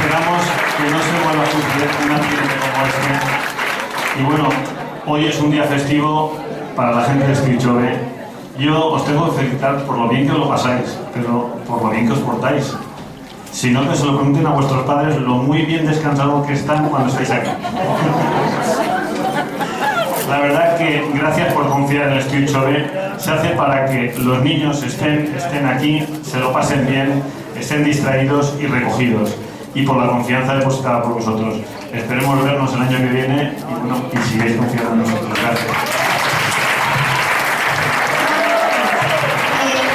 esperamos que no se vuelva a suceder un accidente como este. Y bueno, hoy es un día festivo para la gente de Estilchove. Yo os tengo que felicitar por lo bien que os lo pasáis, pero por lo bien que os portáis. Si no, que se lo pregunten a vuestros padres lo muy bien descansados que están cuando estáis aquí. La verdad que gracias por confiar en Estilchove. Se hace para que los niños estén aquí, se lo pasen bien, estén distraídos y recogidos. Y por la confianza depositada por vosotros. Esperemos vernos el año que viene y sigáis confiando en nosotros. Gracias.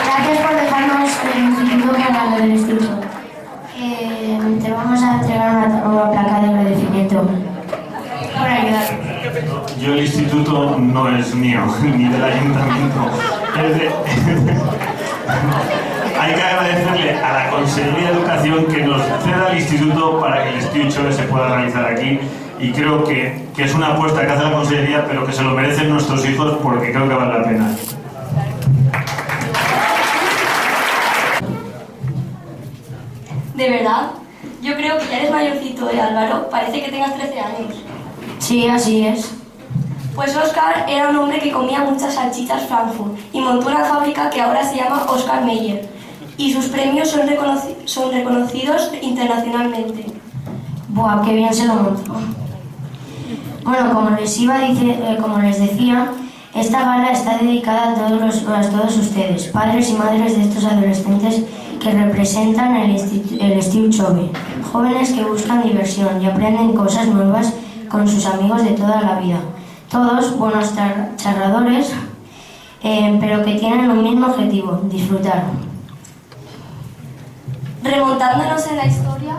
Gracias por dejarnos el instituto para lo del instituto. Te vamos a entregar una placa de agradecimiento por ayudar. Yo el instituto no es mío, ni del ayuntamiento. Hay que agradecerle a la Consejería de Educación que nos ceda el instituto para que el Estilchove se pueda realizar aquí. Y creo que es una apuesta que hace la Consejería, pero que se lo merecen nuestros hijos porque creo que vale la pena. ¿De verdad? Yo creo que ya eres mayorcito, Álvaro. Parece que tengas 13 años. Sí, así es. Pues Oscar era un hombre que comía muchas salchichas Frankfurt y montó una fábrica que ahora se llama Oscar Mayer. Y sus premios son reconocidos internacionalmente. Buah, qué bien se lo montó. Bueno, como les decía, esta gala está dedicada a todos ustedes, padres y madres de estos adolescentes que representan el Estilchove, jóvenes que buscan diversión y aprenden cosas nuevas con sus amigos de toda la vida. Todos buenos charladores, pero que tienen un mismo objetivo, disfrutar. Remontándonos en la historia,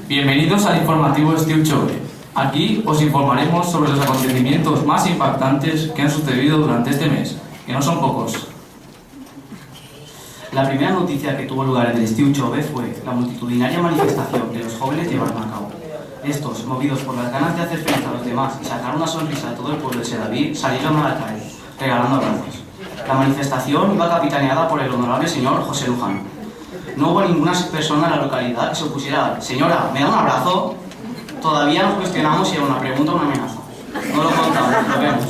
Bienvenidos al informativo Estilchove. Aquí os informaremos sobre los acontecimientos más impactantes que han sucedido durante este mes, que no son pocos. La primera noticia que tuvo lugar en el Estilchove fue la multitudinaria manifestación que los jóvenes llevaron a cabo. Estos, movidos por las ganas de hacer feliz a los demás y sacar una sonrisa a todo el pueblo de Sedaví, salieron a la calle, regalando abrazos. La manifestación iba capitaneada por el honorable señor José Luján. No hubo ninguna persona en la localidad que se opusiera. Señora, ¿me da un abrazo? Todavía nos cuestionamos si era una pregunta o una amenaza. No lo contamos, lo vemos.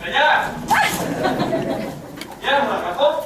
¡Señora! ¿Ya un abrazo?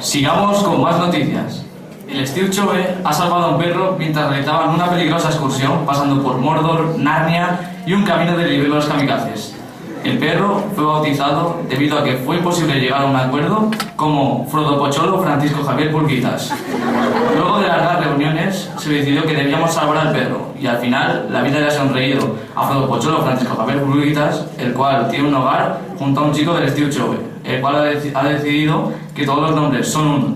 Sigamos con más noticias. El Estilchove ha salvado a un perro mientras realizaban una peligrosa excursión pasando por Mordor, Narnia y un camino de libros kamikazes. El perro fue bautizado debido a que fue imposible llegar a un acuerdo como Frodo Pocholo Francisco Javier Pulguitas. Luego de largas reuniones se decidió que debíamos salvar al perro y al final la vida le ha sonreído a Frodo Pocholo Francisco Javier Pulguitas, el cual tiene un hogar junto a un chico del Estilchove, el cual ha decidido que todos los nombres son uno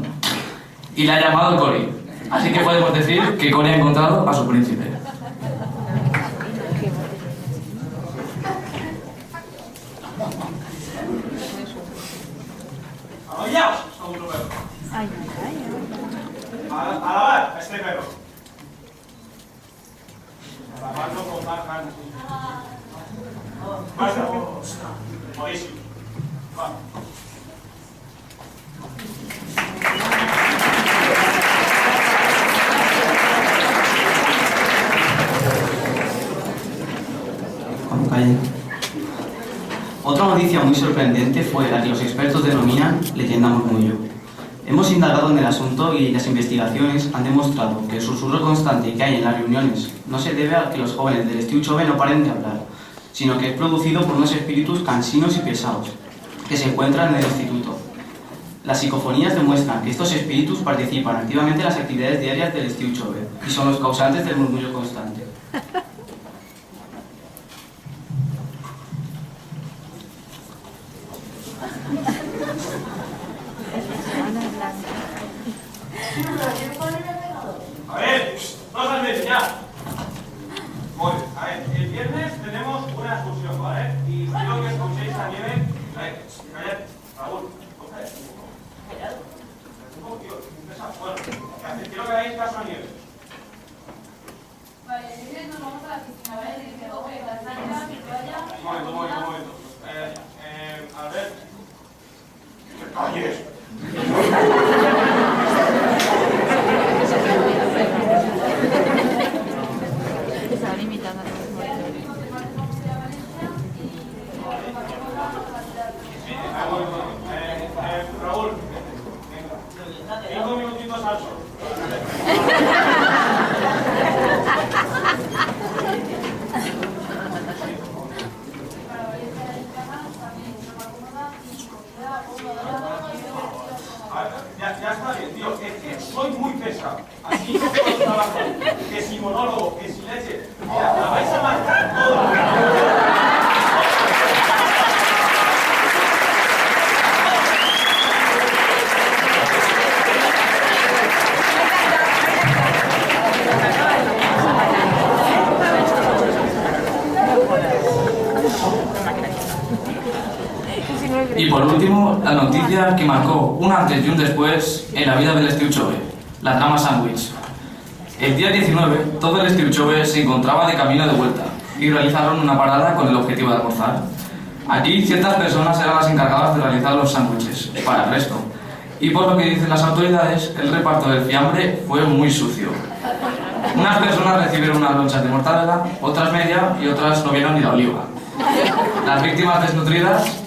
y le ha llamado Cory. Así que podemos decir que Cory ha encontrado a su príncipe. ¡Arrollaos! A otro perro. A lavar a este perro. A lavarlo con marca. Basta. Buenísimo. Va. callen. Otra noticia muy sorprendente fue la que los expertos denominan leyenda murmullo. Hemos indagado en el asunto y las investigaciones han demostrado que el susurro constante que hay en las reuniones no se debe a que los jóvenes del Estiu Chove no paren de hablar, sino que es producido por unos espíritus cansinos y pesados que se encuentran en el instituto. Las psicofonías demuestran que estos espíritus participan activamente en las actividades diarias del Estiu Chove y son los causantes del murmullo constante. A ver, todos al medio, ya. Muy bien, a ver, el viernes tenemos una excursión, ¿vale? Y quiero que escuchéis a Nieve. A ver, callad, Raúl, callad. Tío, bueno, quiero que hagáis caso a Nieve. Vale, el viernes nos vamos a la piscina, ¿vale? Dice, oye, la sangre, mi toalla... Un momento. A ver. ¡Que calles! Estaban imitando a los monitores. Raúl, venga. 5 minutitos al sol. Ya está bien, tío, que soy muy pesado. Aquí no puedo trabajar. Que si monólogo, que si leche. Mira, la vais a marcar toda. Y por último, la noticia que marcó un antes y un después en la vida del Estiu Chove, la trama sándwich. El día 19, todo el Estiu Chove se encontraba de camino de vuelta y realizaron una parada con el objetivo de almorzar. Allí ciertas personas eran las encargadas de realizar los sándwiches para el resto, y por lo que dicen las autoridades, el reparto del fiambre fue muy sucio. Unas personas recibieron unas lonchas de mortadela, otras media y otras no vieron ni la oliva. Las víctimas desnutridas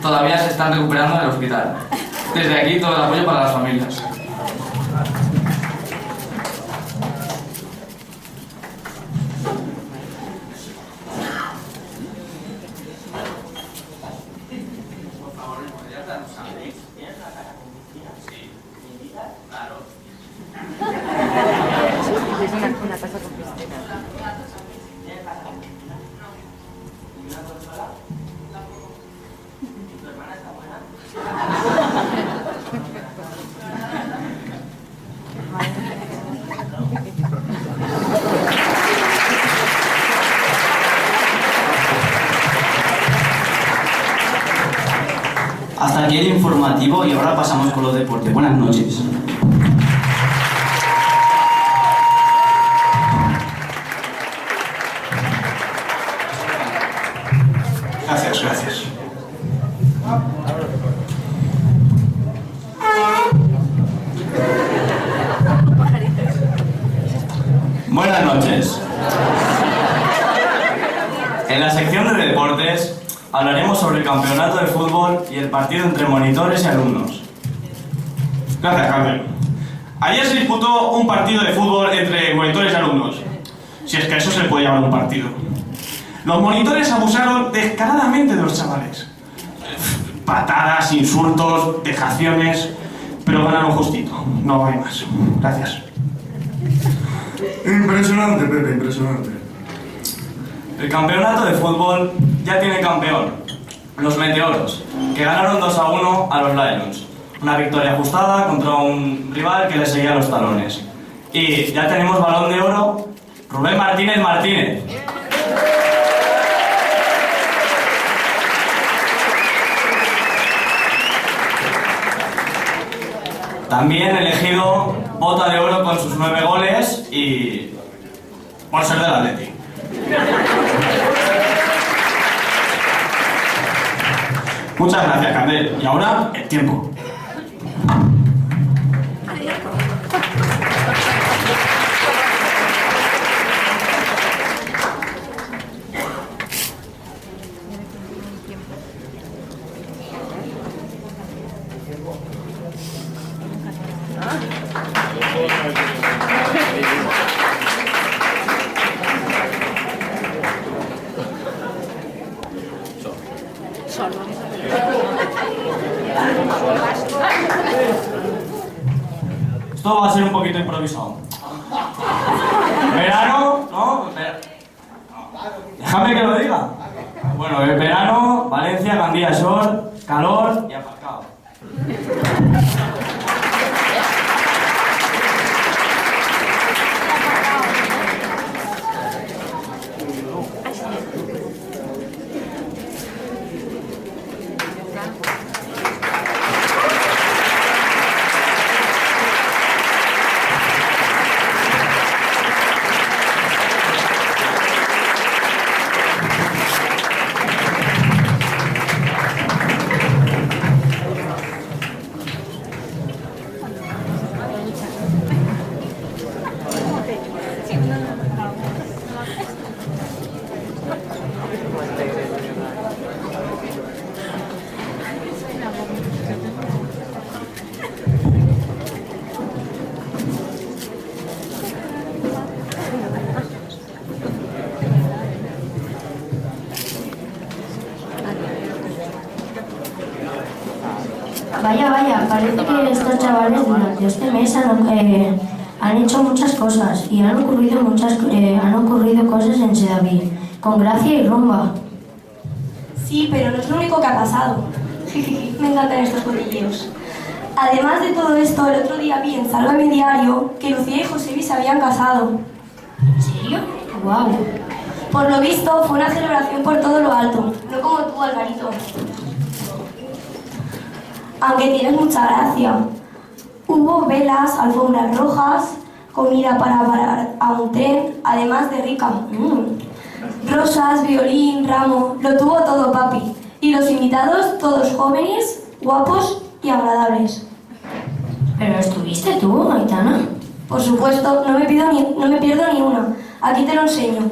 todavía se están recuperando en el hospital. Desde aquí todo el apoyo para las familias. Es una taza con piscina. Hasta aquí el informativo y ahora pasamos con los deportes. Buenas noches. Gracias. Buenas noches. En la sección de deportes hablaremos sobre el campeonato de fútbol y el partido entre monitores y alumnos. Gracias, Carmen. Ayer se disputó un partido de fútbol entre monitores y alumnos. Si es que a eso se le puede llamar un partido. Los monitores abusaron descaradamente de los chavales. Patadas, insultos, dejaciones, pero ganaron justito. No hay más. Gracias. Impresionante, Pepe, impresionante. El campeonato de fútbol ya tiene campeón, los Meteoros, que ganaron 2-1 a los Lions. Una victoria ajustada contra un rival que le seguía los talones. Y ya tenemos balón de oro, Rubén Martínez Martínez. También elegido bota de oro con sus 9 goles y por ser del Atleti. Muchas gracias, Candel. Y ahora, el tiempo. Esto va a ser un poquito improvisado. Verano, ¿no? Déjame que lo diga. Bueno, el verano, Valencia, Gandía Shore, calor y aparcado. Vaya, parece que estos chavales durante este mes han hecho muchas cosas y han ocurrido cosas en Sedaví, con gracia y rumba. Sí, pero no es lo único que ha pasado. Me encantan estos cotilleos. Además de todo esto, el otro día vi en Sálvame Diario que Lucía y Josebi se habían casado. ¿En serio? ¡Guau! Por lo visto, fue una celebración por todo lo alto, no como tú, Alvarito. Aunque tienes mucha gracia. Hubo velas, alfombras rojas, comida para parar a un tren, además de rica. Rosas, violín, ramo, lo tuvo todo papi. Y los invitados, todos jóvenes, guapos y agradables. ¿Pero estuviste tú, Aitana? Por supuesto, no me pierdo ni una. Aquí te lo enseño.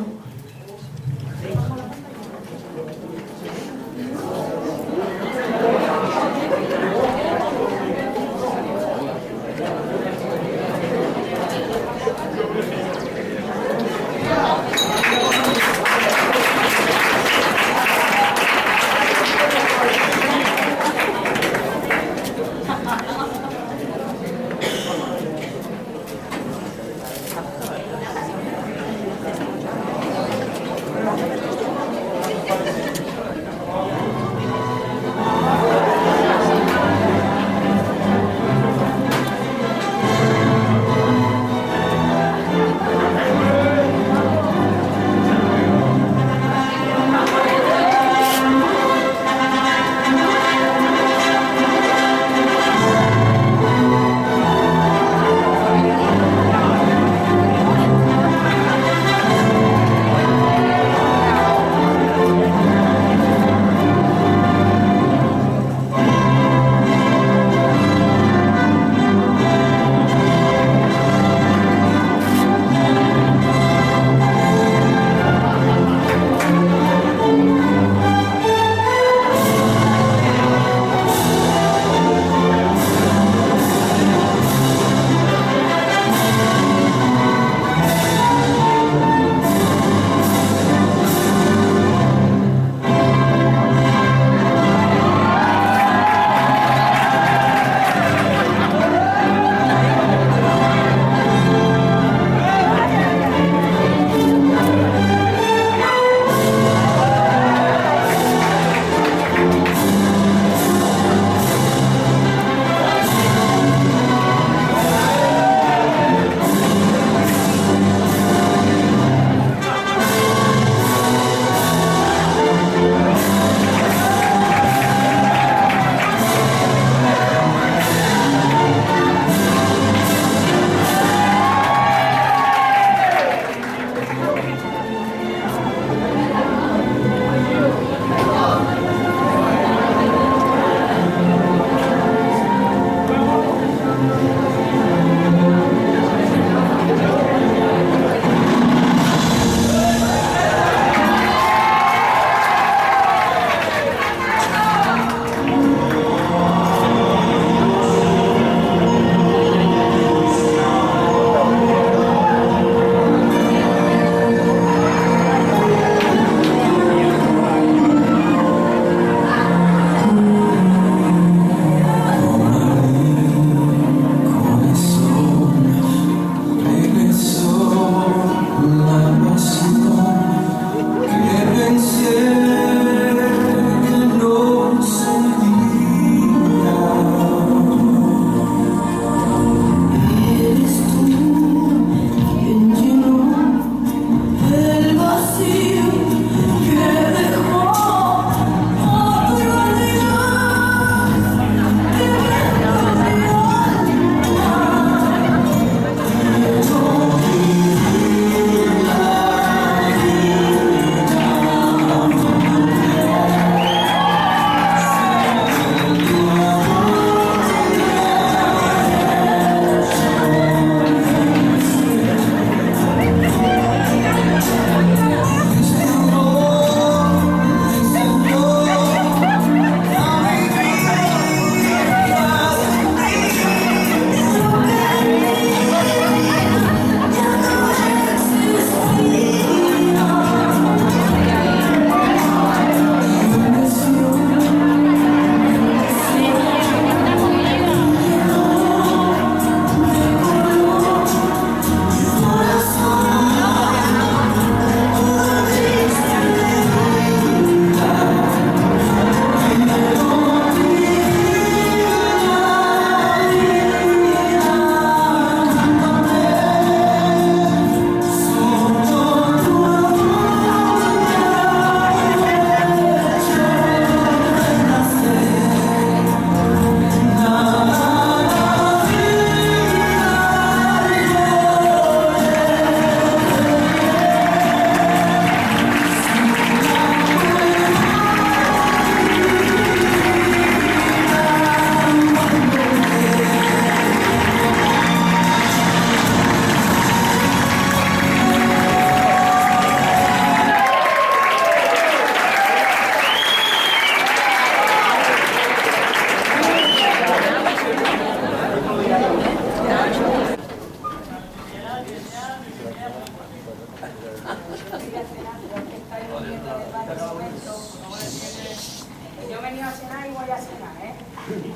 un momento. Pues yo venía a cenar y voy a cenar, ¿eh?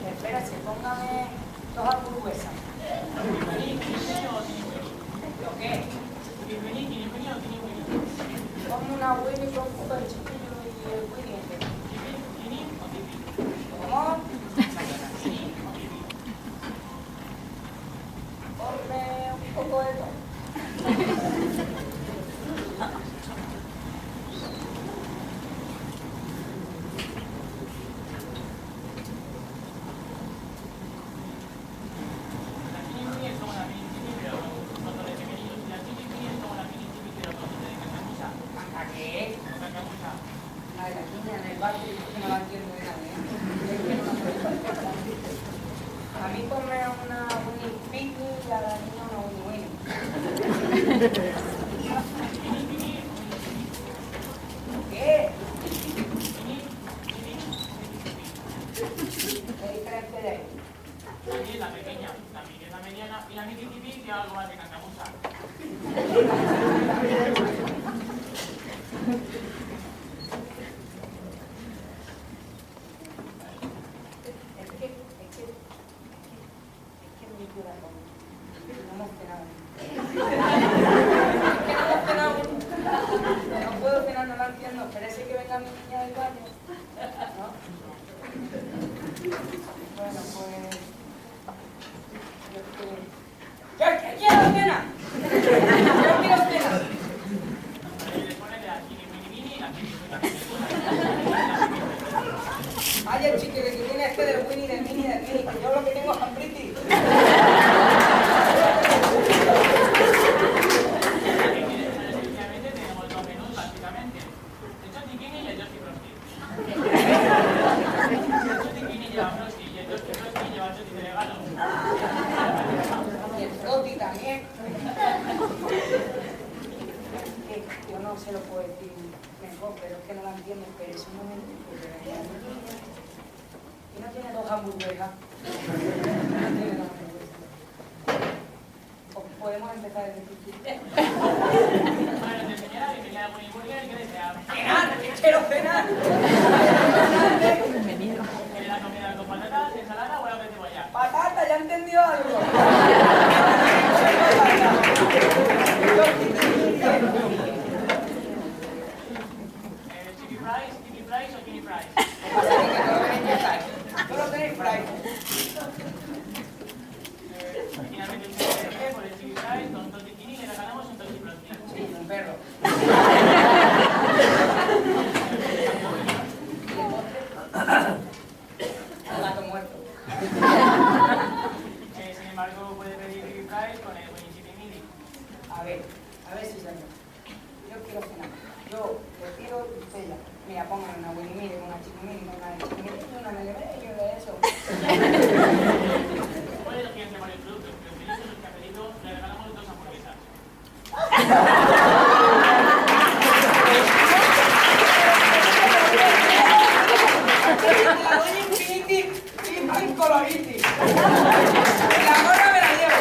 Espérate, póngame dos hamburguesas. ¿Lo qué? Ponme una Winnie con un poco de chiquillo y el Winnie. ¿Cómo? Ponme un poco de todo. ¿Hasta qué? La de la niña en el barrio, que no la entiendo de nadie. A mí ponme una Winnie Picnic y a la niña una Winnie Winnie. ¿Qué? ¿Qué diferencia hay? La mía es la pequeña, la mía es la mediana y la mini pipi que algo más de cantamusa. Es que mi corazón no hemos cenado. Es que no hemos cenado. No puedo cenar, no la entiendo. Espérese que venga mi niña del baño. ¿No? Bueno, pues... ¡Yo quiero cena! ¡Yo quiero cena! Le pones la mini y la mini. Vaya chique, de que tiene este del Winnie, del Mini, que yo lo que tengo es hambritis. Efectivamente tenemos dos menús básicamente. El chotiquini y el Josti Frosti. El chotiquini lleva Frosti y el Josti Frosti lleva Choti de regalo. Y el Frosti también. Yo no se lo puedo decir mejor, pero es que no la entiendo. Pero es un momento y no tiene dos hamburguesas. No tiene dos hamburguesas. Pues podemos empezar desde el principio. Bueno, te enseñará que quería Winnie Burger y que desea. ¡Cenar! ¡Quiero cenar! Bienvenido. ¿Quiere la comida con patatas, ensalada o algo de cebolla? ¡Patata! ¡Ya he entendido algo! ¿Chicken fries o kini fries? Solo tenéis fries. Finalmente un chicken por el chicken fries, con totiquini le regalamos un Josti Frosti. Sí, un perro. Un gato muerto. Sin embargo, puede pedir chicken fries con el Winnie Chicken Mini. A ver si señor. Yo quiero cenar. Yo prefiero bistella. Mira, póngame una Winnie Mini, una Chicken Mini, una Chicken Mini, una melebé y yo de eso. Puede elegir entre varios productos, pero si no son los que ha pedido, le regalamos dos hamburguesas. La doy infinity y pan coloriti. La gorra me la llevo.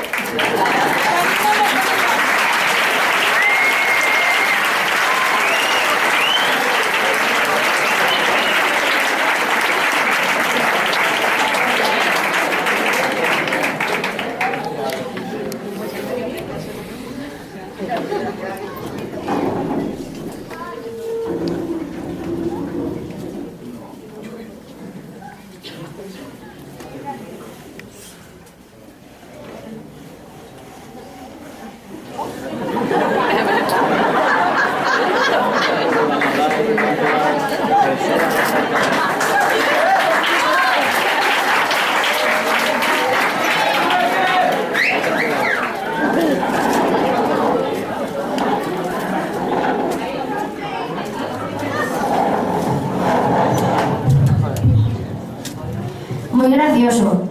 Muy gracioso.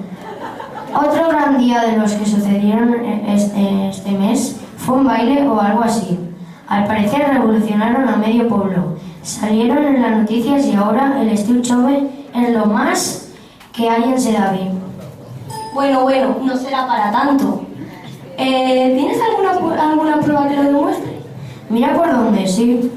Otro gran día de los que sucedieron este mes fue un baile o algo así. Al parecer revolucionaron a medio pueblo. Salieron en las noticias y ahora el Steve Chove es lo más que hay en Sedaví. Bueno, no será para tanto. ¿Tienes alguna prueba que lo demuestre? Mira por dónde, sí.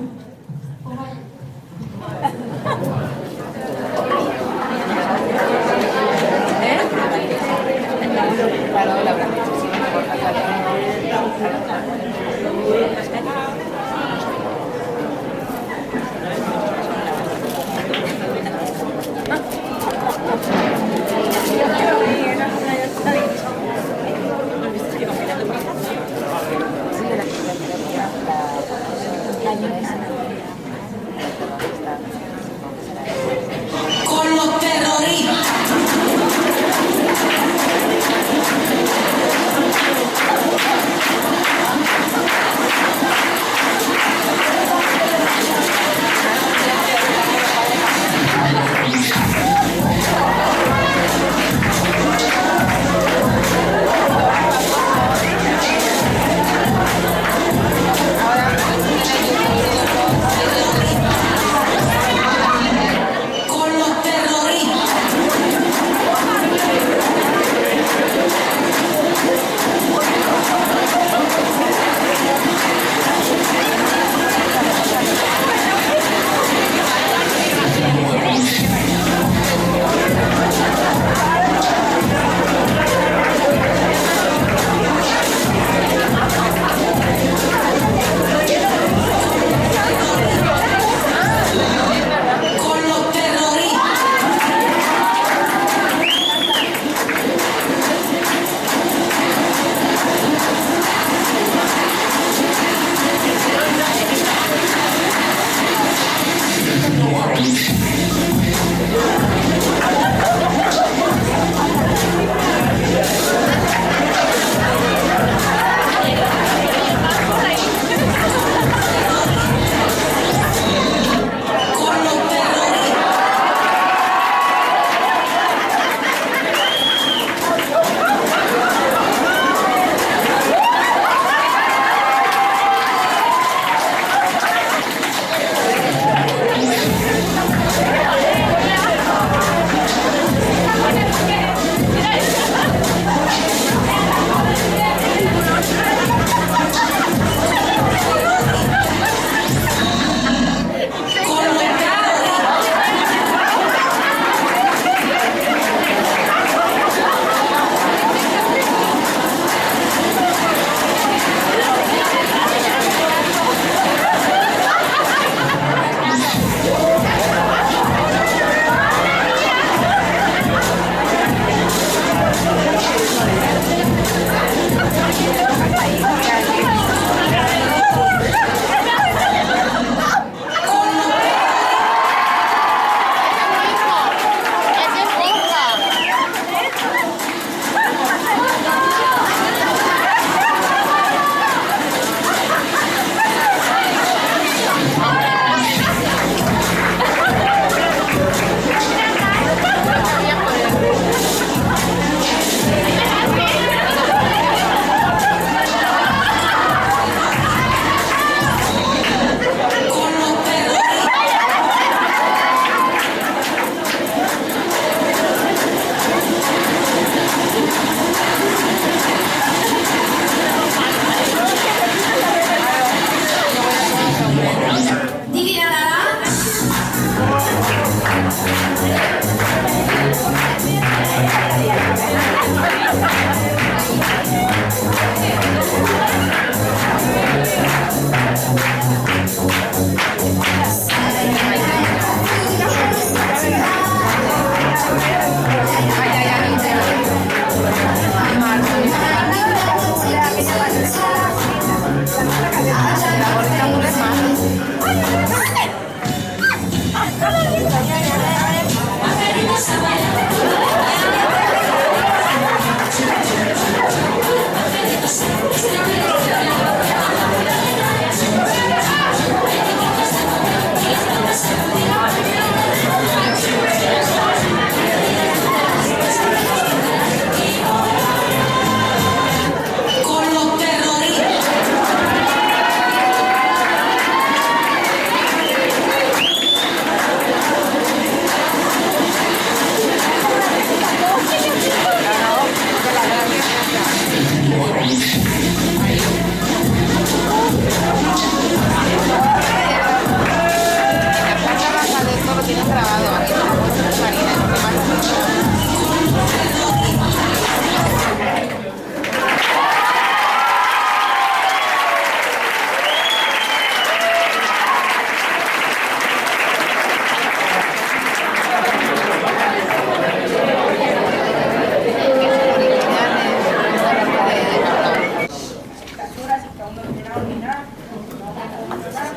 que aún no he cenado ni nada. No me he comido nada.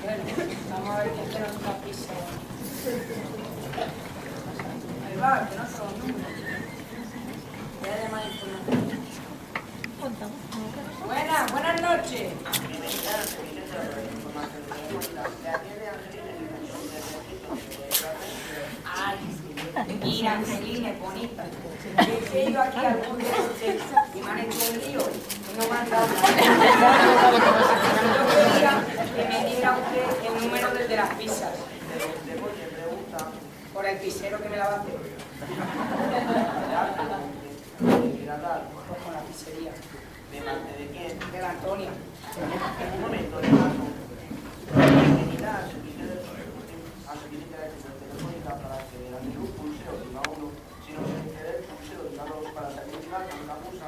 Bueno, vamos a ver qué hacemos una pizza. Ahí va, que no son los números. Voy a llamar información. Buenas noches. Ay, mira, Angelina, es bonita. He ido aquí al punto y me han hecho un lío. Y no me han dado nada. Yo quería que me diera usted el número del de las pizzas. Por el pizzero que me la va a hacer. Pues con la pizzería. ¿De quién? De la Antonia. Un momento, a su visita de telefónica para que la menú pulseo diga 1, si no se quiere el pulseo diga 2 para salir de la cancamusa.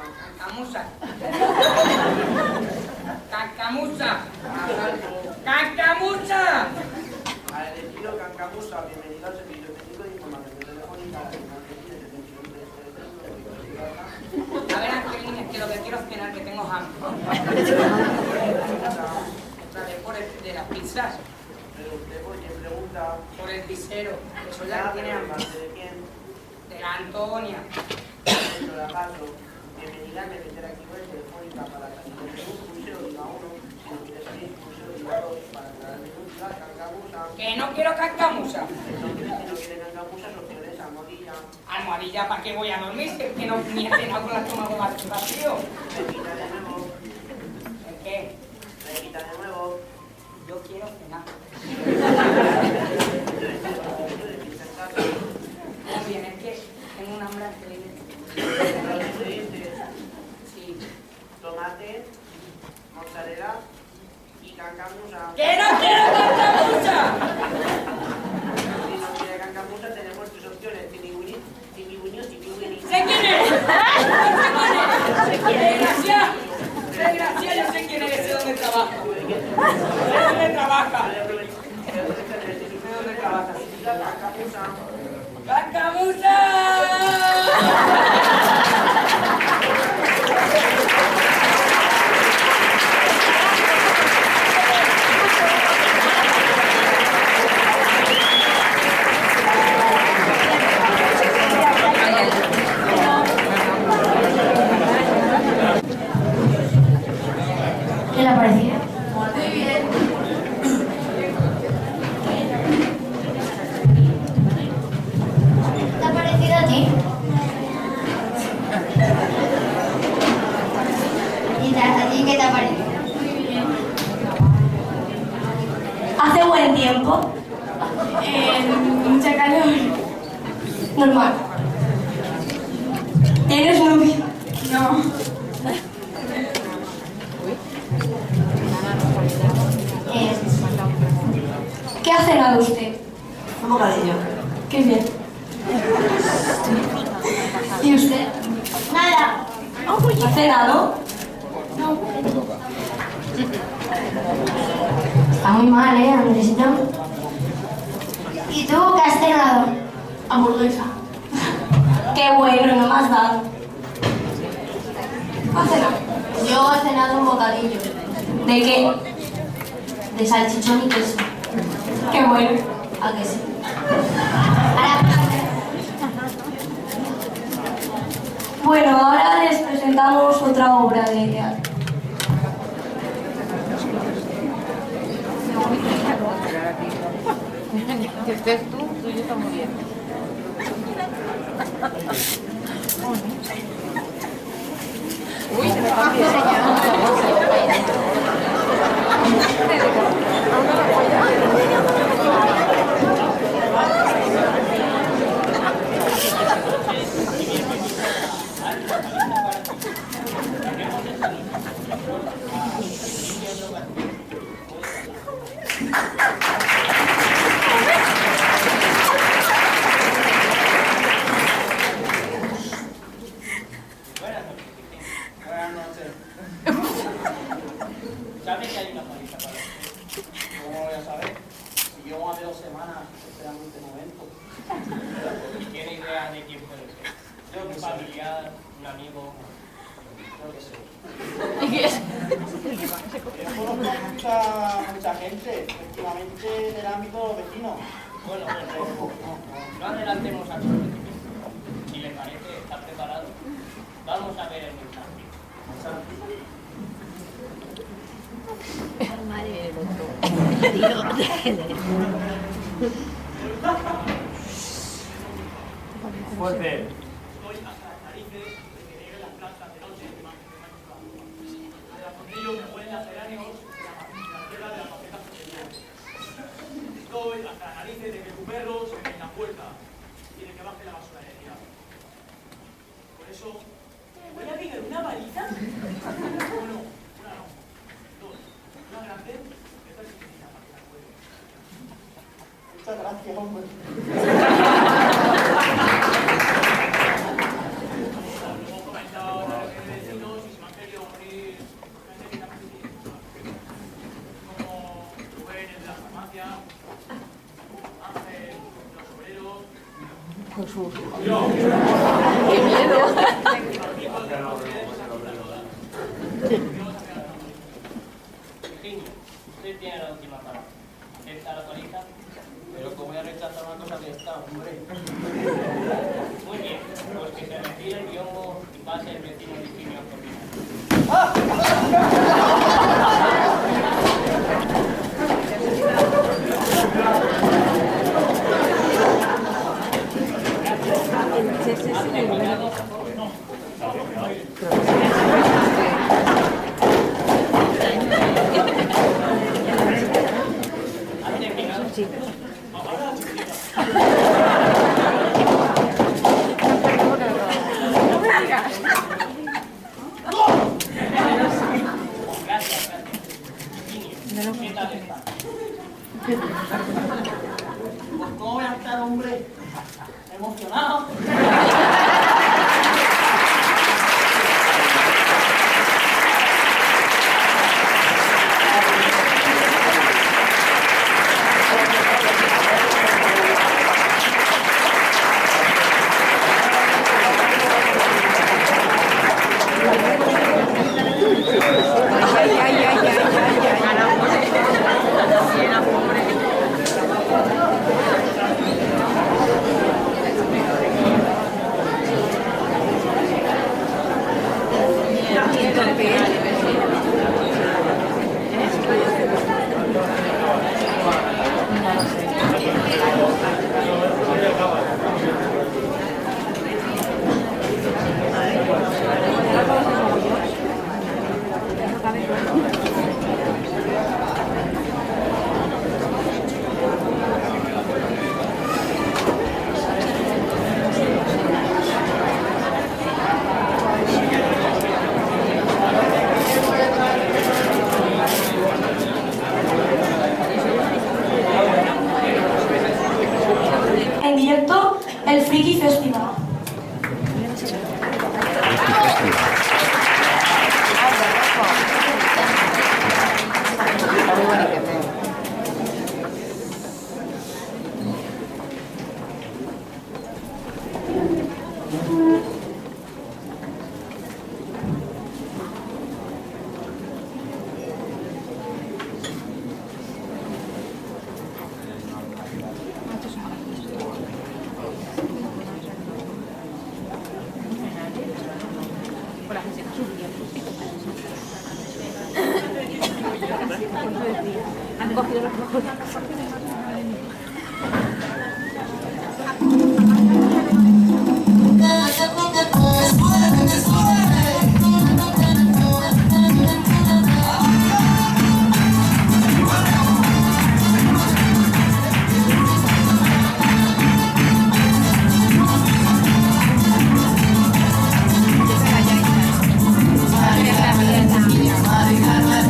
Cancamusa. Cancamusa. Al elegido Cancamusa, bienvenido al servicio técnico de información telefónica. A ver, Angelina, es que lo que quiero es cenar, que tengo hambre. Otra vez por el de las pizzas. Pero usted, ¿por quién pregunta? Por el pizzero. Eso ya tiene hambre. ¿De quién? De la Antonia. Dentro de la paso. Bienvenida a meter aquí web telefónica para salir del menú pulseo diga 1, si no quiere salir pulseo diga 2 para entrar al menú diga Cancamusa. Que no quiero cancamusa. Si no quiere Cancamusa, opciones almohadilla. Almohadilla, ¿para qué voy a dormir? Si es que no ni he cenado con el estómago vacío. Repita de nuevo. ¿El qué? Repita de nuevo. Yo quiero cenar. Muy bien, es que tengo un hambre increíble. Sí. Tomate, mozzarella y cancamusa. ¡Que no quiero cancamusa! Si no quiere cancamusa, tenemos 3 opciones: timiguini, timiguini. ¡Sé quién es! ¡Sé quién es! ¡Desgracia! ¡Desgracia! Yo sé quién es, sé dónde trabaja. Sé dónde trabaja. Sé dónde trabaja. Si diga cancamusa. ¡Cancamusa! ¿Qué le ha parecido? Muy bien. ¿Te ha parecido a ti? ¿Y a ti qué te ha parecido? Hace buen tiempo. Mucha calor. Normal. ¿Tienes novio? No. ¿Qué ha cenado usted? Un bocadillo. Qué bien. ¿Y usted? Nada. ¿Ha cenado? Está muy mal, Andresito? ¿Y tú qué has cenado? Hamburguesa. Qué bueno, no me has dado. ¿Ha cenado? Yo he cenado un bocadillo ¿De qué? de salchichón y queso. Qué bueno. ¿A que sí? Ahora, Bueno, ahora les presentamos otra obra de teatro. Que estés tú y yo estamos bien. Uy, se me está ¿Sabe que hay una paliza para eso? ¿Cómo lo voy a saber? Si llevo más de 2 semanas esperando este momento. ¿Y tiene idea de quién puede ser? Yo que ¿Un sé. familiar? ¿Un amigo? Yo que sé. mucha gente, efectivamente del ámbito vecino. Bueno, no adelantemos a todos. Si le parece, está preparado. Vamos a ver el mensaje. Fuerte. Estoy hasta las narices de que lleguen las plantas de noche que más con ello me huelen las geráneos de la tierra de la maceta superior. Estoy hasta las narices de que tu perro se me en la puerta y de que baje la basura de ella. Por eso, voy a pedir una varita. Uno, una no, dos, una grande, esta es chiquitita para que la puede. Muchas gracias, hombre. Hemos comentado la red de vecinos y se me han querido morir como Rubén, el de la farmacia, Ángel, los obreros. Jesús. Yo. ¡Qué miedo! Virginia, usted tiene la última palabra. ¿Acepta la paliza? Pero como voy a rechazar una cosa que está, hombre. Muy bien, pues que se retire el biombo y pase el vecino Virginio a ¿Cómo voy a estar, hombre? Emocionado. En directo, el Friki Festival. Han cogido los ojos. Mari Carmen,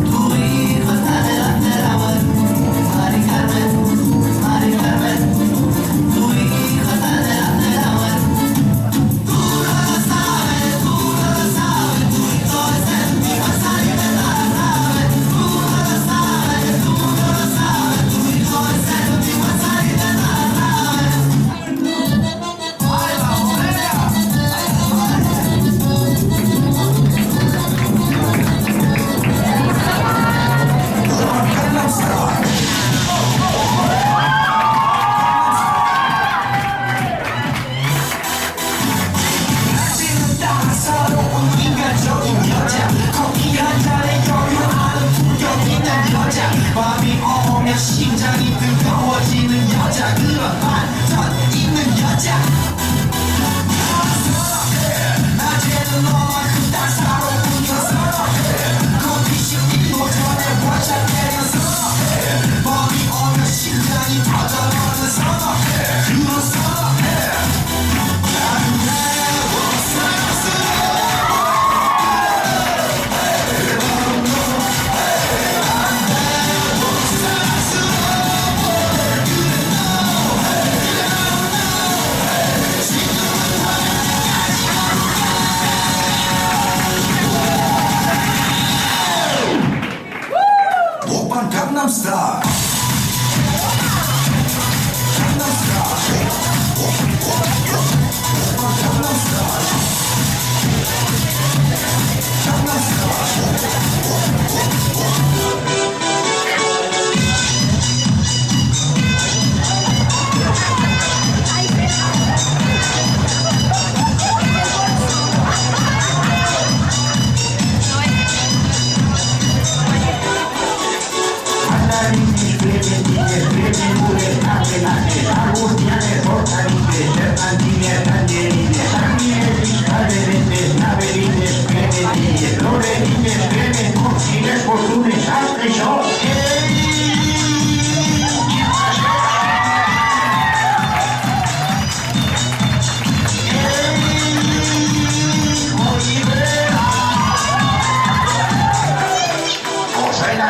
tu hijo está delante de la muerte. Mari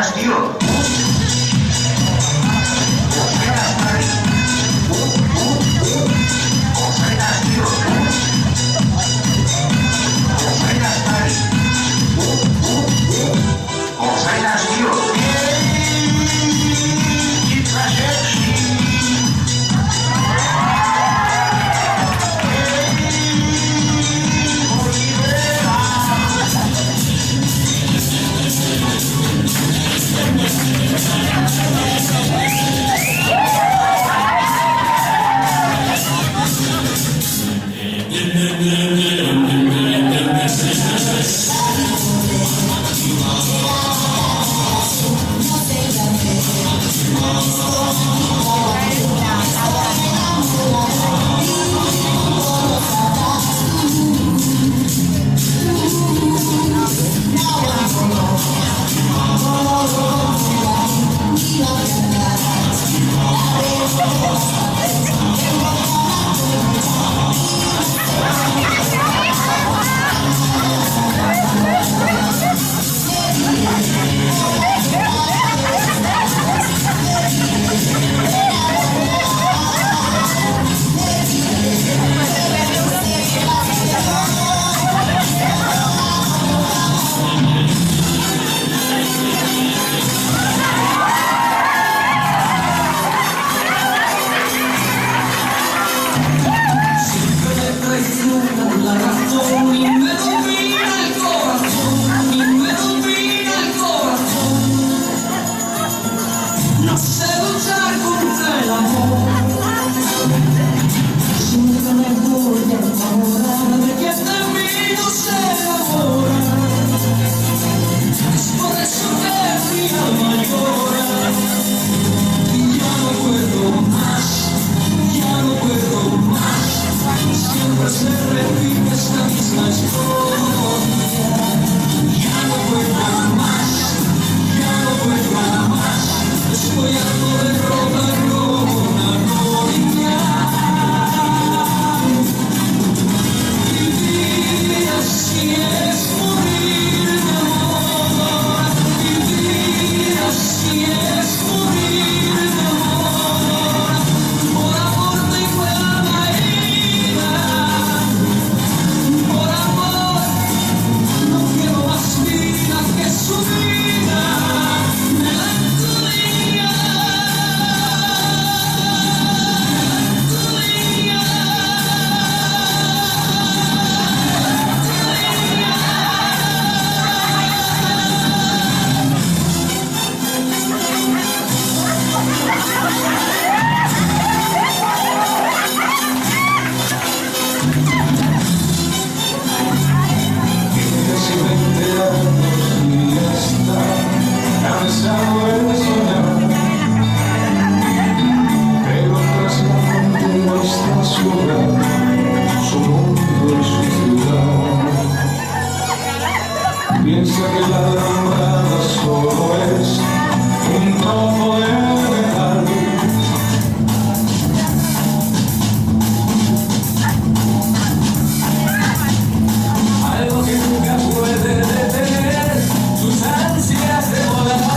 penas, tío. Penas, Mari. Penas, tío. Penas, Mari. Penas, tío. Piensa que la alambrada solo es un trozo de metal. Algo que nunca puede detener sus ansias de volar.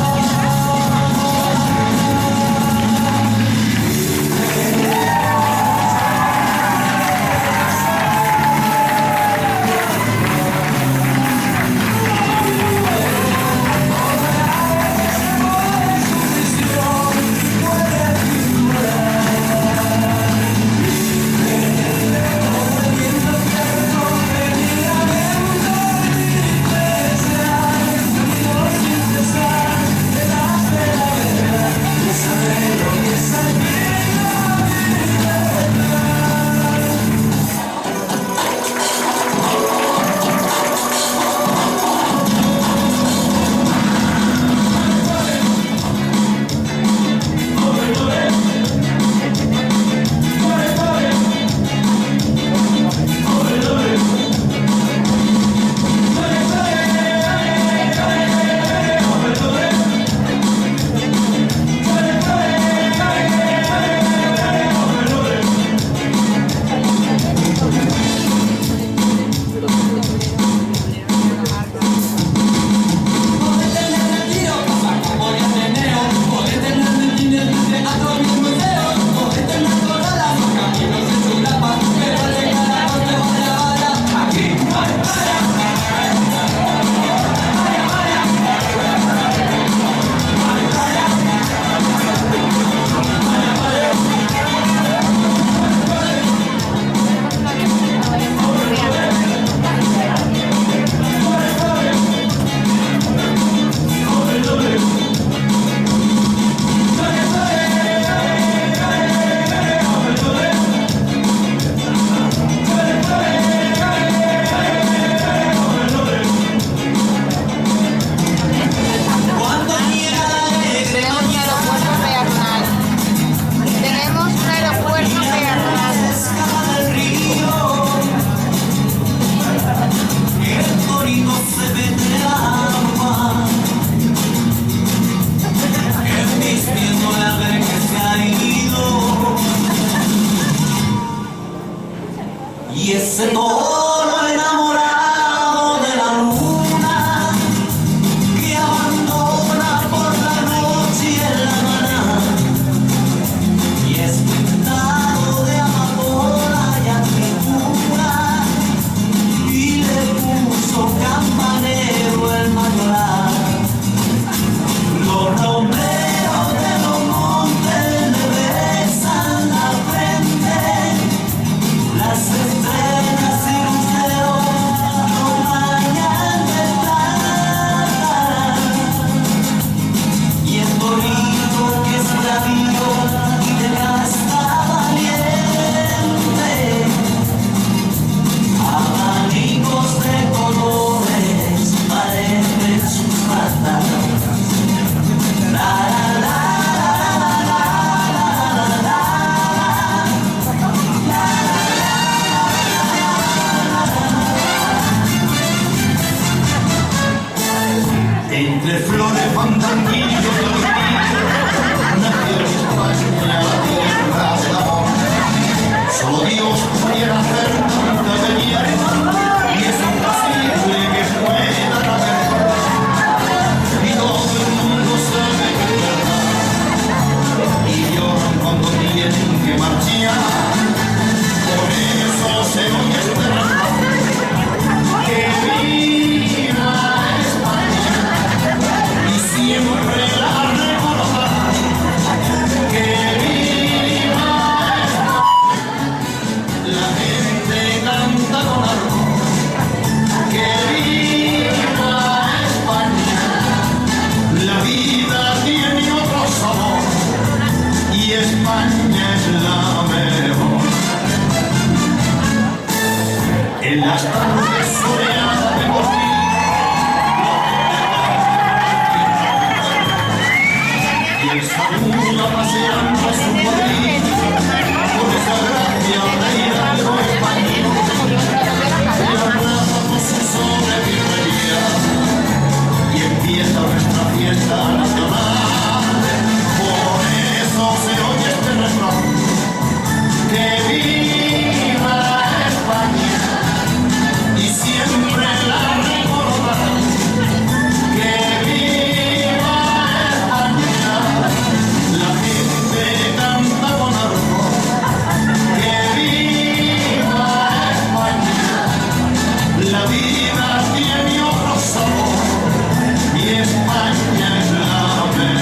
Entre flores, fandanguillos y olvido, nació España, la tierra del amor. Solo Dios pudiera hacer tanta belleza, y es imposible que pueda haber. Y todo el mundo sabe que es verdad, y lloran cuando tienen que marchar. Por eso se oye este refrán: que viva España, y siempre la recordará. Que viva España, la gente canta con ardor. Que viva España, la vida tiene otro sabor, y España es la mejor. En las tardes soleadas de Porfía, y el saluda paseando a su cuadrilla, con esa gracia reír algo español, y abraza con su sobrevivía, y empieza nuestra fiesta nacional. Por eso se oye este refrán: que viva España, y siempre la recordarán. Que viva España, la gente canta con ardor. Que viva España, la vida tiene otro sabor, y España es la mejor.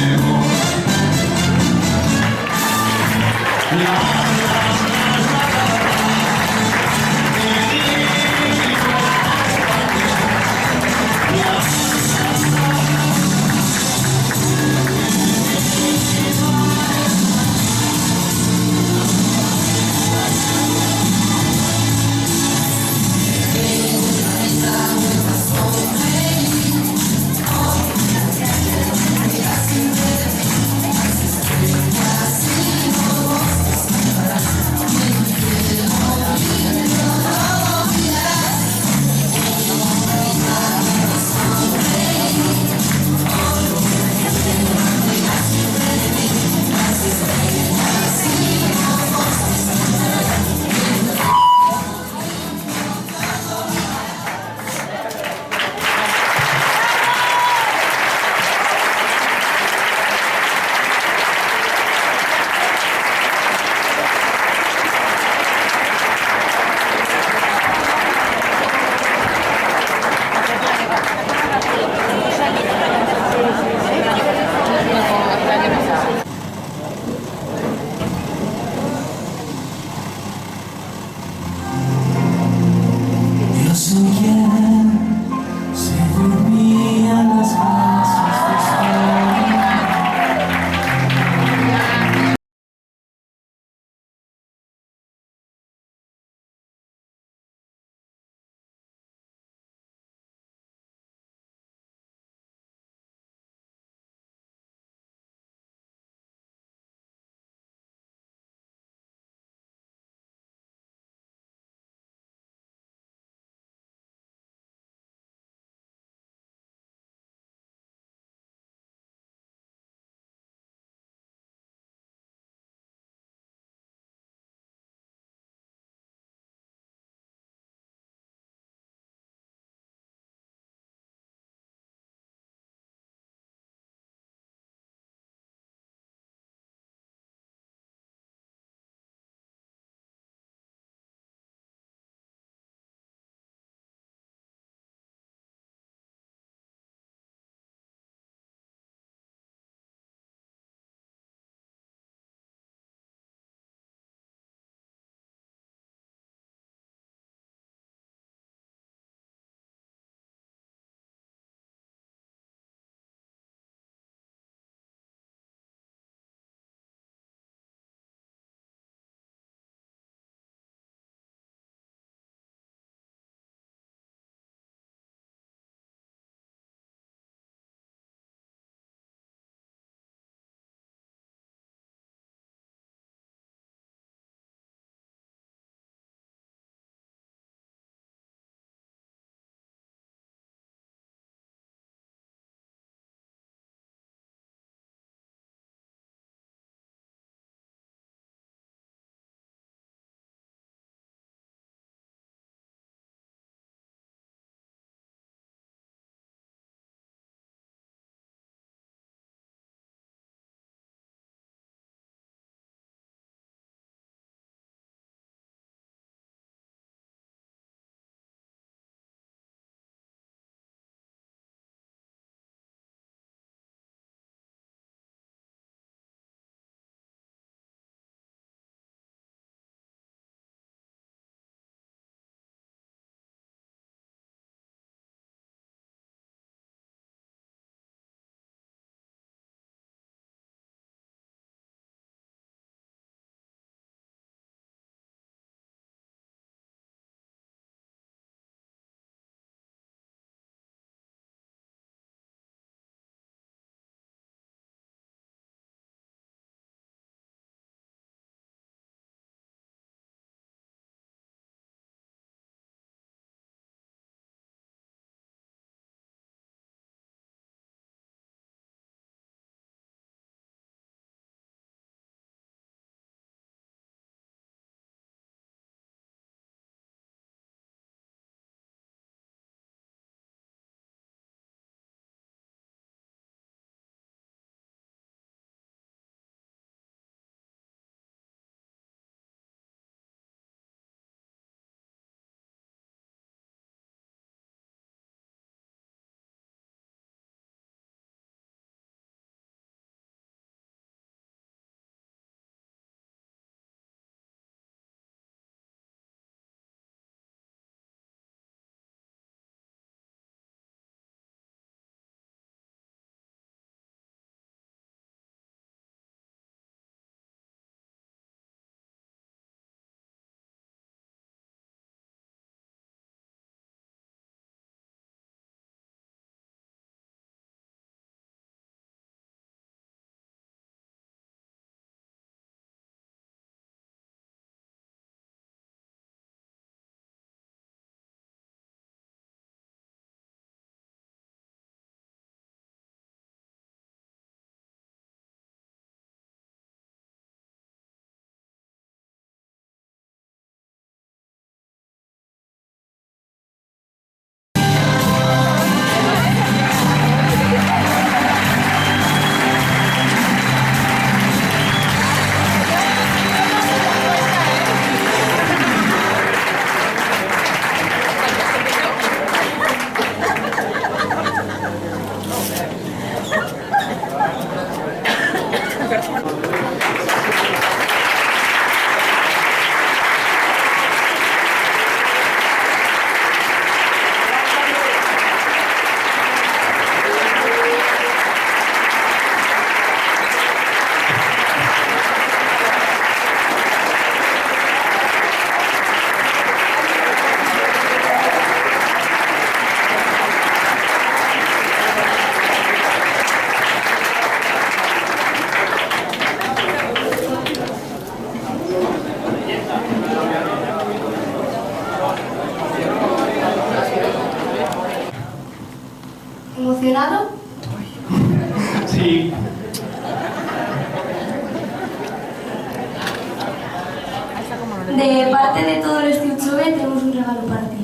¿Emocionado? Sí. De parte de todo el Steve Chove tenemos un regalo para ti.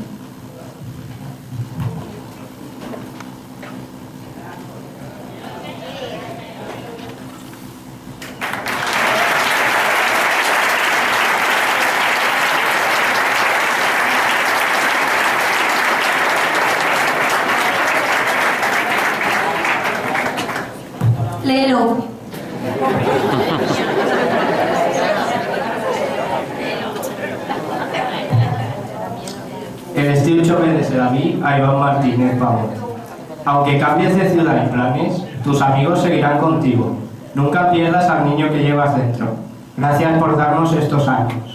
Léelo. El Steve Chove desde David a Iván Martínez Pavón. Aunque cambies de ciudad y planes, tus amigos seguirán contigo. Nunca pierdas al niño que llevas dentro. Gracias por darnos estos años.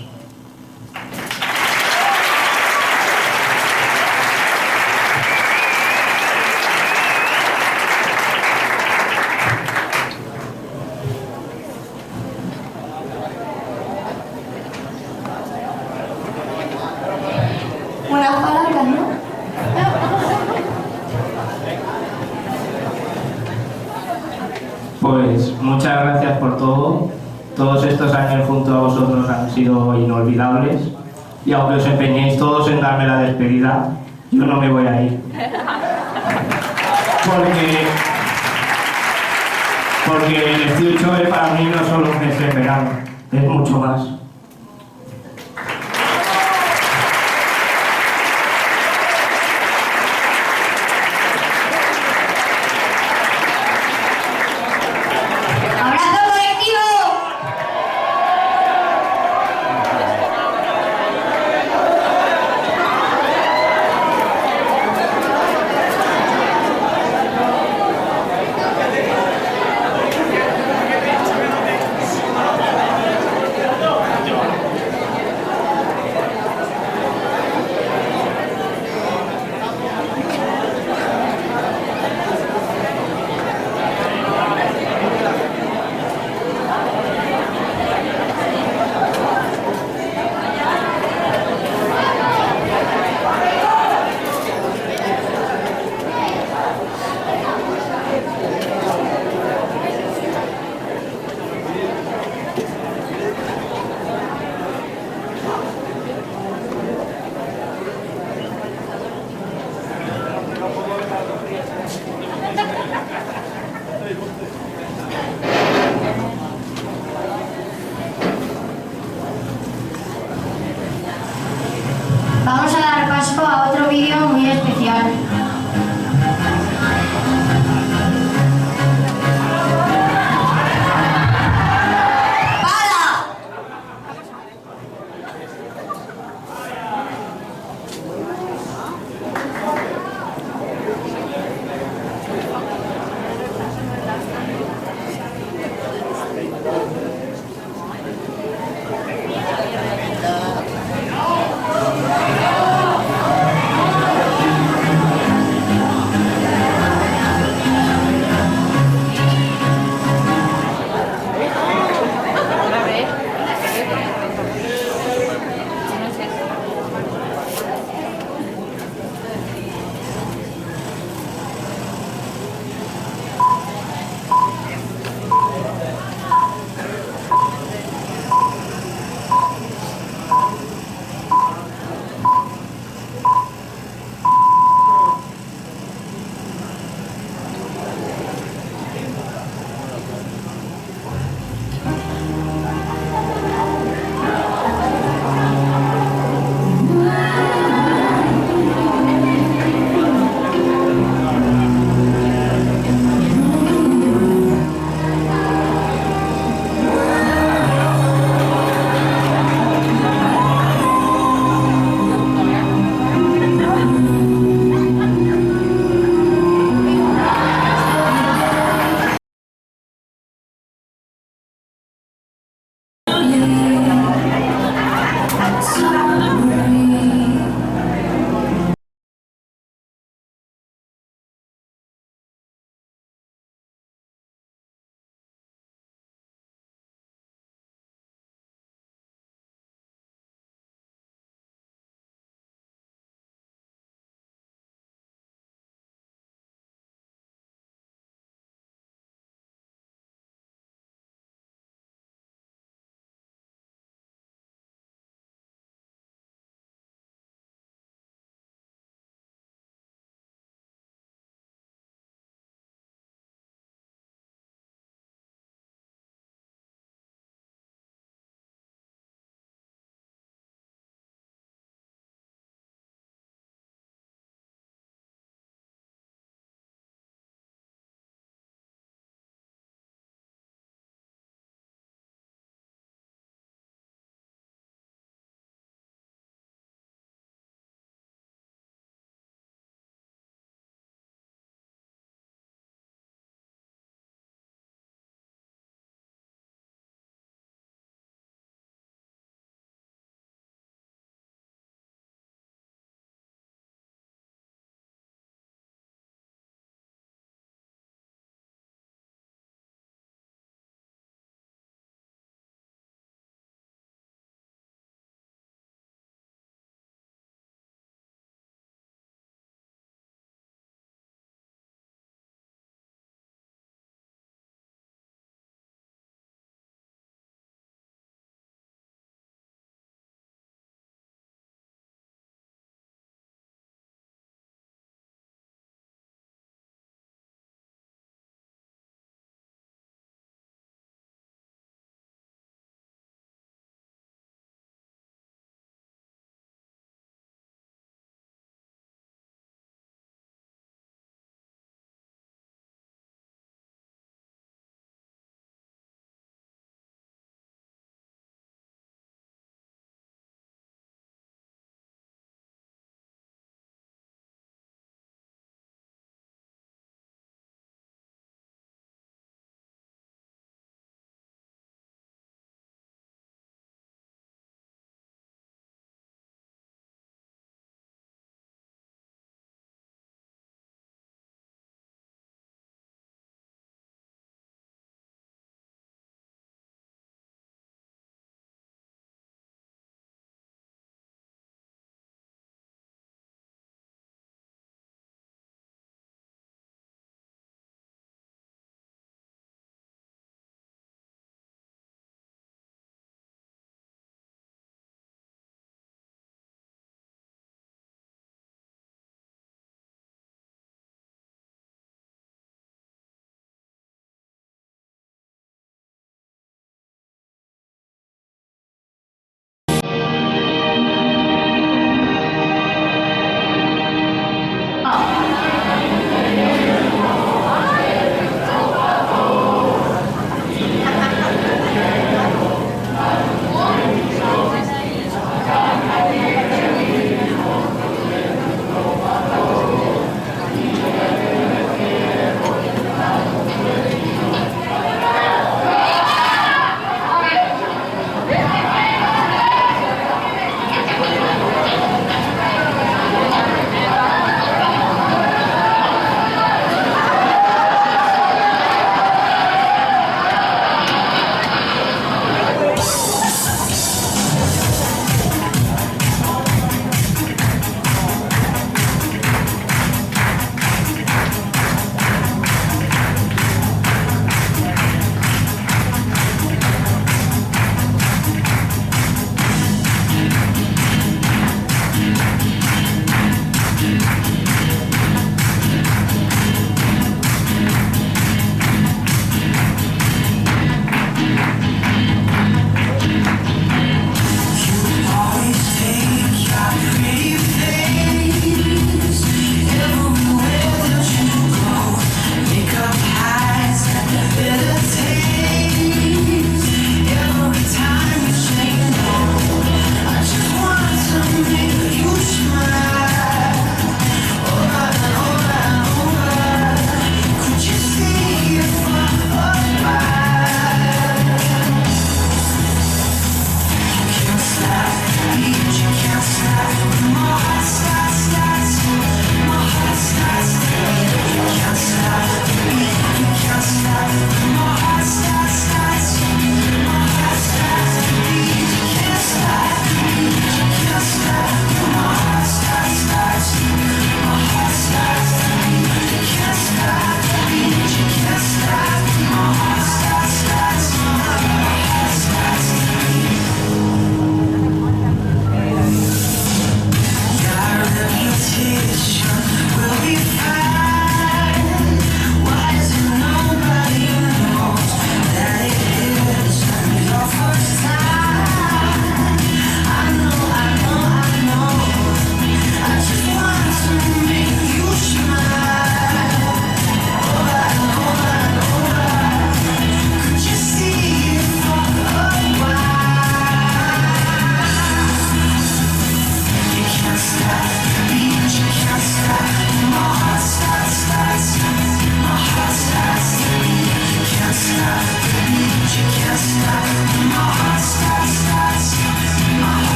Buenas palabras, ¿no? Pues muchas gracias por todo. Todos estos años junto a vosotros han sido inolvidables. Y aunque os empeñéis todos en darme la despedida, yo no me voy a ir. Porque el Steve Chove para mí no es solo un mes de verano, es mucho más. ¡Abrazo colectivo! Vamos a dar paso a otro vídeo muy especial.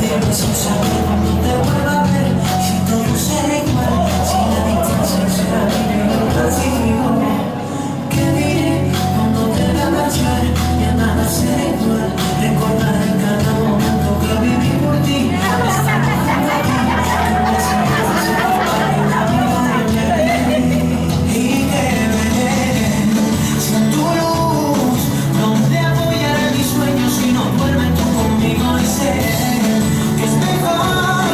sin saber cuándo te vuelva a ver, si todo será igual, si la distancia será vivir contigo. ¿Qué diré cuando te vea marchar? Ya nada será igual, recordar en cada momento que viví por ti. Estamos juntos aquí, que me siento separar en la vida de mí. Y que veré, si a tu luz donde apoyaré mis sueños si no duermes tú conmigo y sé que es mejor.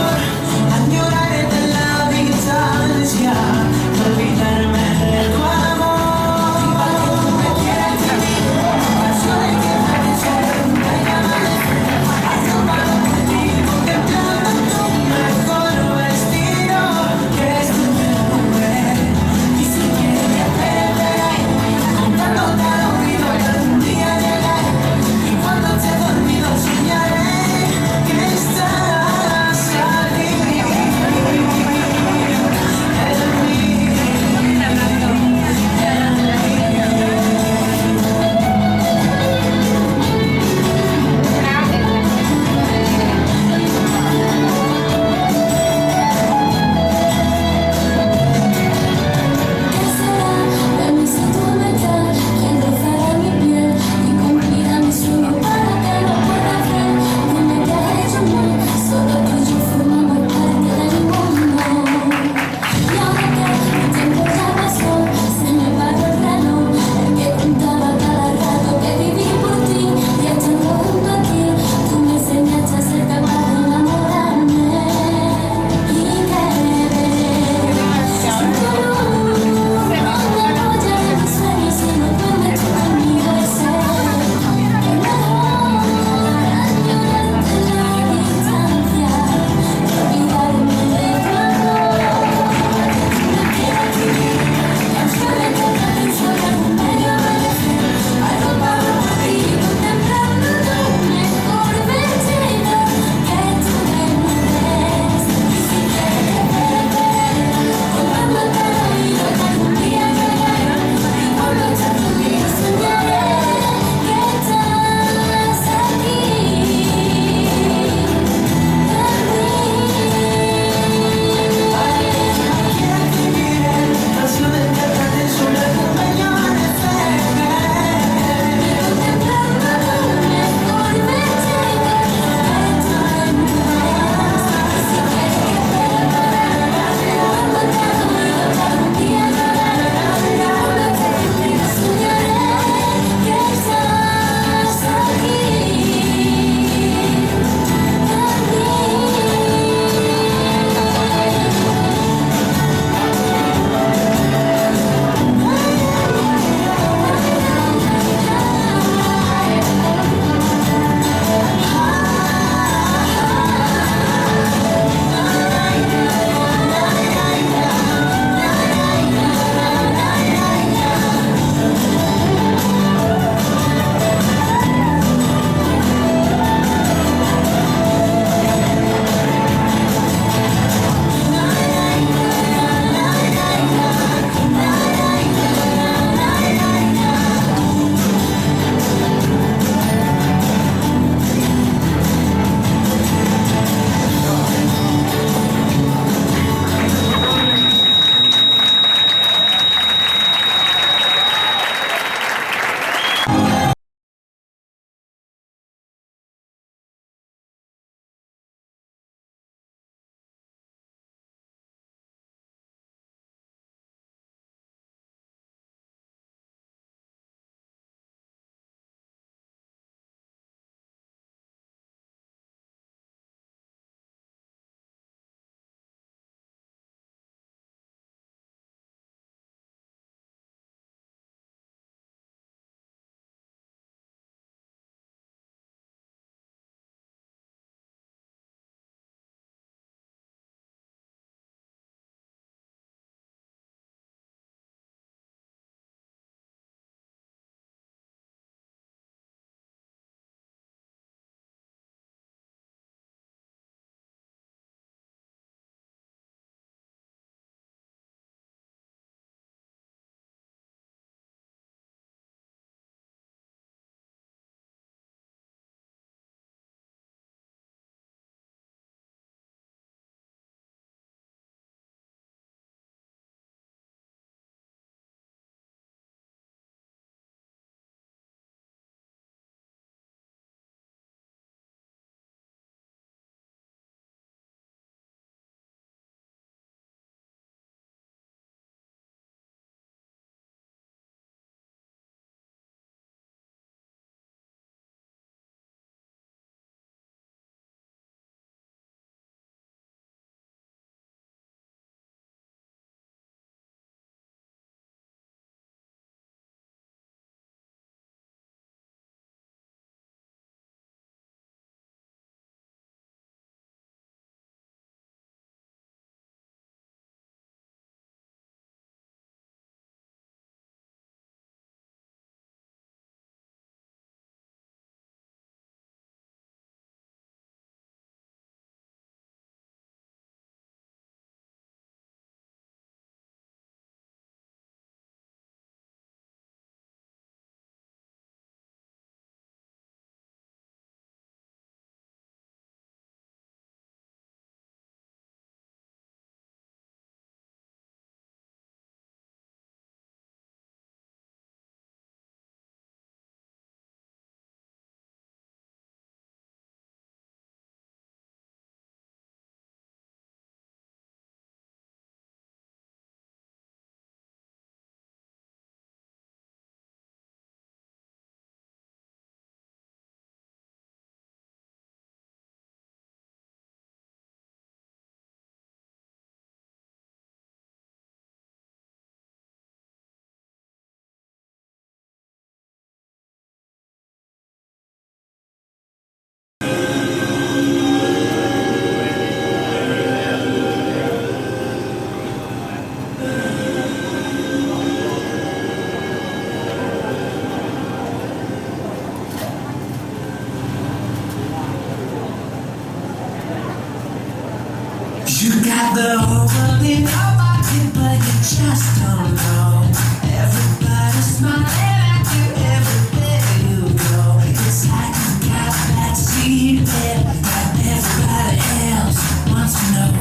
hanging out my kid, but you just don't know. Everybody's smiling at you everywhere you go. It's like you got that seed there that everybody else wants to know.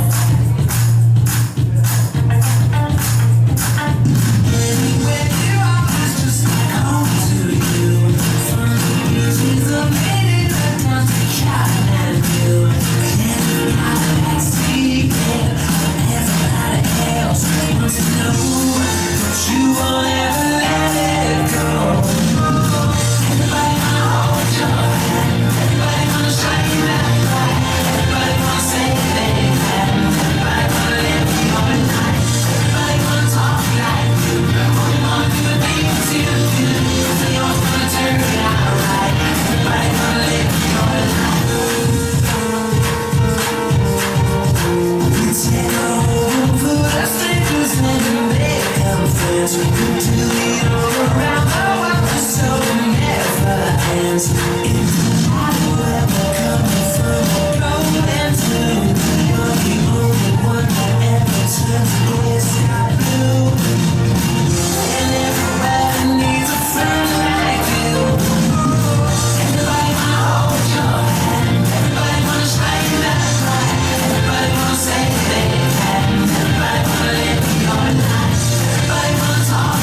Anywhere you are, it's just like home to you. From the beaches of Maryland down to Kathmandu. Yeah, you got that seed there that everybody else wants to know. But you won't ever let it go. Everybody wanna hold your hand. Everybody wanna shine that light. Everybody wanna say they can. Everybody wanna live your life. Everybody wanna talk like you. Everybody wanna do the things you do. They all wanna turn out right. Everybody wanna live your life. Let's head over the strangers and become friends. We could do it all around the world, so it never ends. It doesn't matter where we're coming from or going to. You're the only one that ever turns the gray sky blue. And everybody needs a friend like you. Everybody wanna hold your hand. Everybody wanna shine that light. Everybody wanna say they can. Everybody wanna live your life. Everybody wanna talk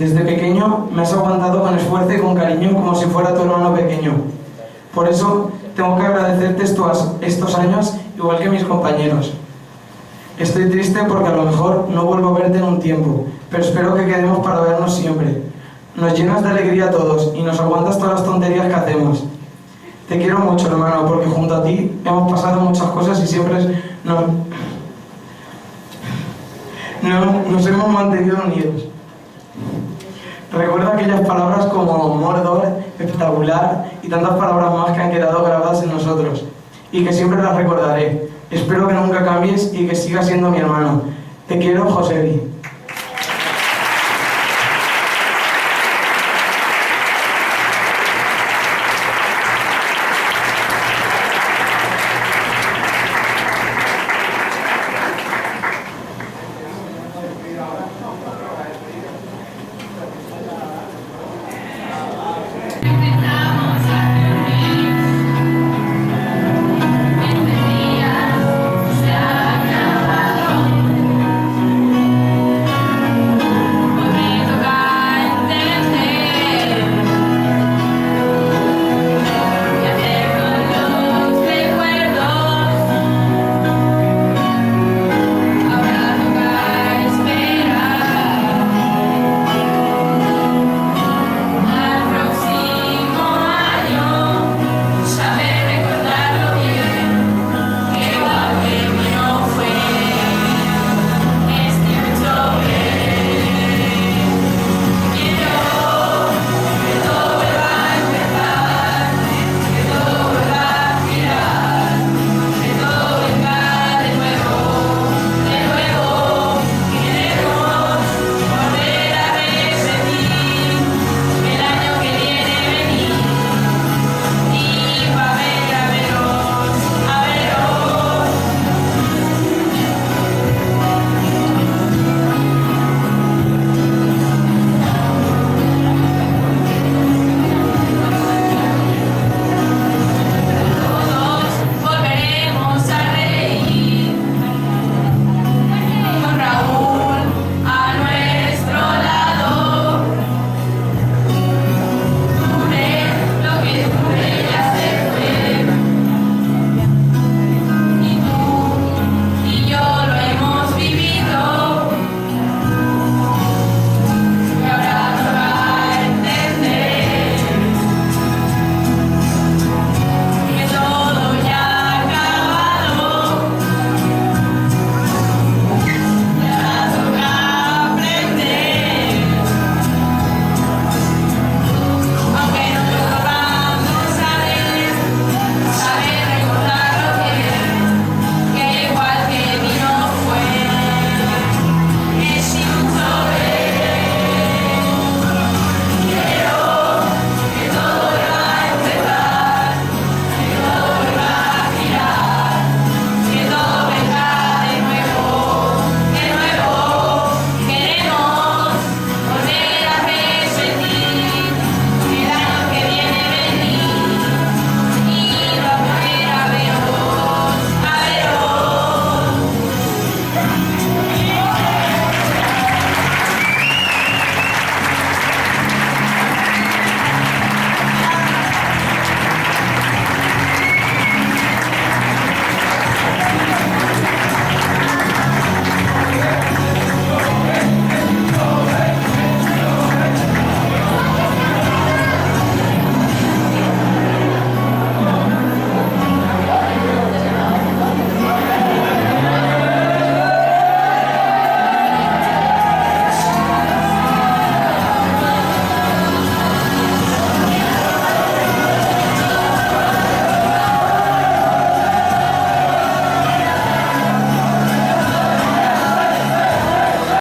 Desde pequeño me has aguantado con esfuerzo y con cariño como si fuera tu hermano pequeño. Por eso tengo que agradecerte estos años igual que mis compañeros. Estoy triste porque a lo mejor no vuelvo a verte en un tiempo, pero espero que quedemos para vernos siempre. Nos llenas de alegría a todos y nos aguantas todas las tonterías que hacemos. Te quiero mucho, hermano, porque junto a ti hemos pasado muchas cosas y siempre nos hemos mantenido unidos. Recuerda aquellas palabras como Mordor, espectacular y tantas palabras más que han quedado grabadas en nosotros y que siempre las recordaré. Espero que nunca cambies y que sigas siendo mi hermano. Te quiero, Josebi.